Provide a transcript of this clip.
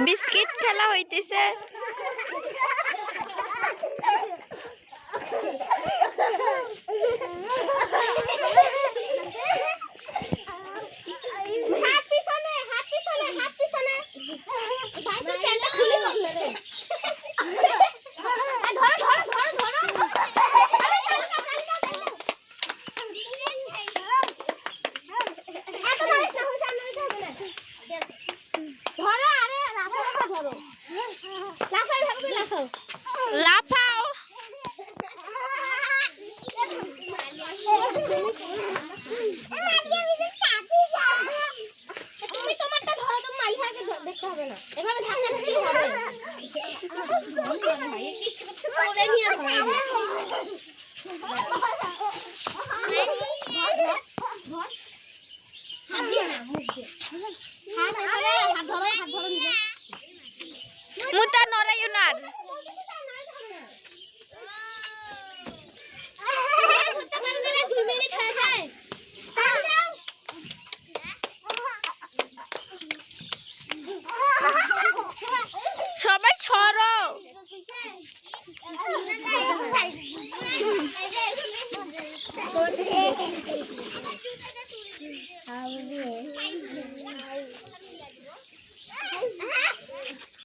Biscuit খেলা হইতেছে। লাফাও। তুমি তোমারটা ধরো, তুমি মাইহাকে দেখতে হবে না, এভাবে ধাক্কা দিতে হবে। কিছু কিছু বলে নিয়ে ধরো। হাত দিয়ে না, মুখ দিয়ে। হাত ধরো, হাত ধরো, হাত ধরো নিজে। মুতা নড়াইও না। সবাই সরো।